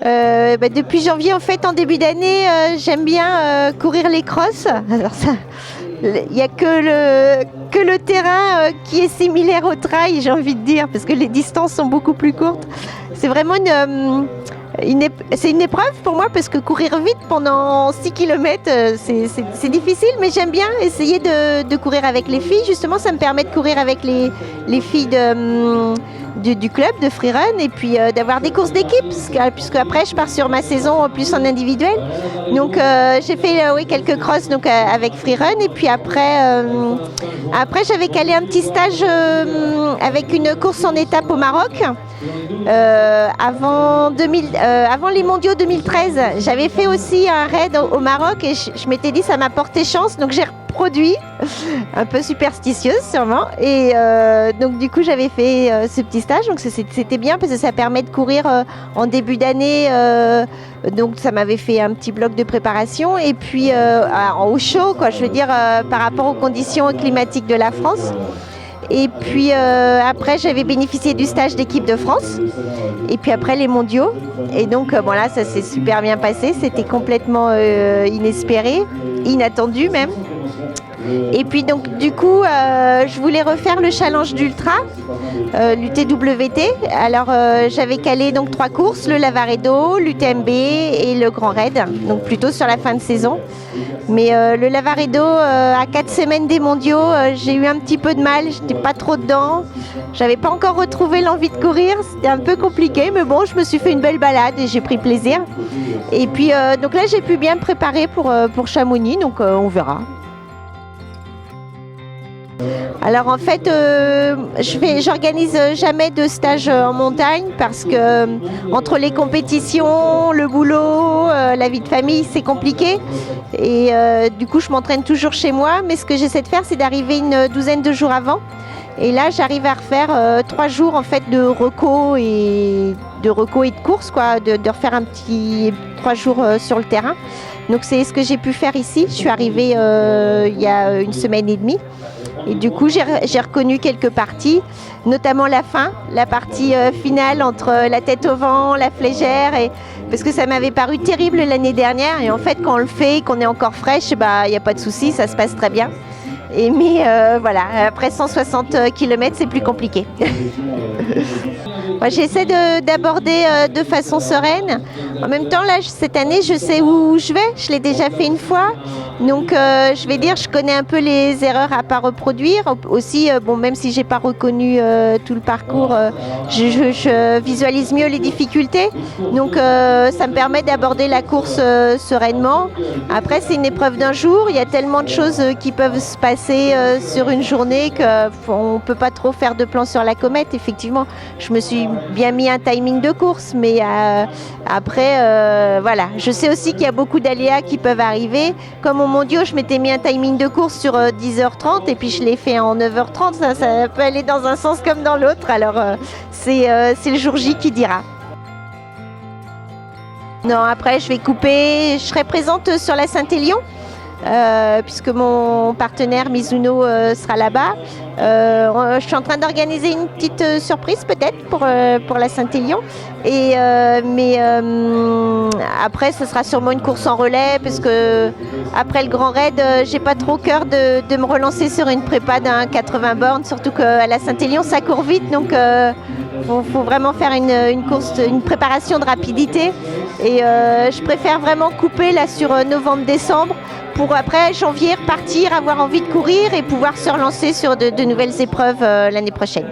Depuis janvier, en fait, en début d'année, j'aime bien courir les crosses. Alors ça, il n'y a que le terrain qui est similaire au trail, j'ai envie de dire, parce que les distances sont beaucoup plus courtes. C'est vraiment c'est une épreuve pour moi parce que courir vite pendant 6 km, c'est difficile, mais j'aime bien essayer de courir avec les filles. Justement, ça me permet de courir avec les filles du club de freerun et puis d'avoir des courses d'équipe puisque après je pars sur ma saison plus en individuel. Donc j'ai fait quelques crosses donc avec freerun et puis après j'avais calé un petit stage avec une course en étape au Maroc. Avant les mondiaux 2013, j'avais fait aussi un raid au Maroc et je m'étais dit ça m'a porté chance, donc j'ai reproduit, un peu superstitieuse sûrement, et donc du coup j'avais fait ce petit stage, donc c'était bien parce que ça permet de courir en début d'année, donc ça m'avait fait un petit bloc de préparation et puis au chaud quoi, je veux dire par rapport aux conditions climatiques de la France. Et puis après, j'avais bénéficié du stage d'équipe de France. Et puis après, les mondiaux. Et donc, là, ça s'est super bien passé. C'était complètement inespéré, inattendu même. Et puis donc du coup je voulais refaire le challenge d'ultra, l'UTWT. Alors j'avais calé donc 3 courses, le Lavaredo, l'UTMB et le Grand Raid, donc plutôt sur la fin de saison. Mais le Lavaredo, à 4 semaines des mondiaux, j'ai eu un petit peu de mal, j'étais pas trop dedans. J'avais pas encore retrouvé l'envie de courir, c'était un peu compliqué, mais bon, je me suis fait une belle balade et j'ai pris plaisir. Et puis donc là j'ai pu bien me préparer pour Chamonix, donc on verra. Alors en fait, j'organise jamais de stage en montagne parce que entre les compétitions, le boulot, la vie de famille, c'est compliqué. Et du coup, je m'entraîne toujours chez moi. Mais ce que j'essaie de faire, c'est d'arriver une douzaine de jours avant. Et là, j'arrive à refaire 3 jours en fait de reco et de course, quoi, de refaire un petit 3 jours sur le terrain. Donc c'est ce que j'ai pu faire ici. Je suis arrivée il y a une semaine et demie. Et du coup, j'ai reconnu quelques parties, notamment la partie finale entre la tête au vent, la flégère, parce que ça m'avait paru terrible l'année dernière. Et en fait, quand on le fait, qu'on est encore fraîche, il n'y a pas de souci, ça se passe très bien. Mais voilà, après 160 km, c'est plus compliqué. Moi, j'essaie d'aborder de façon sereine. En même temps, là, cette année, je sais où je vais. Je l'ai déjà fait une fois. Donc, je vais dire, je connais un peu les erreurs à ne pas reproduire. Aussi, même si je n'ai pas reconnu tout le parcours, je visualise mieux les difficultés. Donc, ça me permet d'aborder la course sereinement. Après, c'est une épreuve d'un jour. Il y a tellement de choses qui peuvent se passer sur une journée qu'on ne peut pas trop faire de plan sur la comète. Effectivement, je me suis bien mis un timing de course, mais après, voilà. Je sais aussi qu'il y a beaucoup d'aléas qui peuvent arriver. Comme au mondiaux, je m'étais mis un timing de course sur 10h30 et puis je l'ai fait en 9h30. Ça peut aller dans un sens comme dans l'autre. Alors, c'est le jour J qui dira. Non, après, je vais couper. Je serai présente sur la Saint-Élion. Puisque mon partenaire Mizuno sera là-bas. Je suis en train d'organiser une petite surprise peut-être pour la Saint-Élion. Mais après, ce sera sûrement une course en relais parce que après le Grand Raid, j'ai pas trop cœur de me relancer sur une prépa d'un 80 bornes, surtout qu'à la Saint-Élion, ça court vite. Donc, faut vraiment faire une course, une préparation de rapidité. Et je préfère vraiment couper là sur novembre-décembre pour après janvier repartir, avoir envie de courir et pouvoir se relancer sur de nouvelles épreuves l'année prochaine.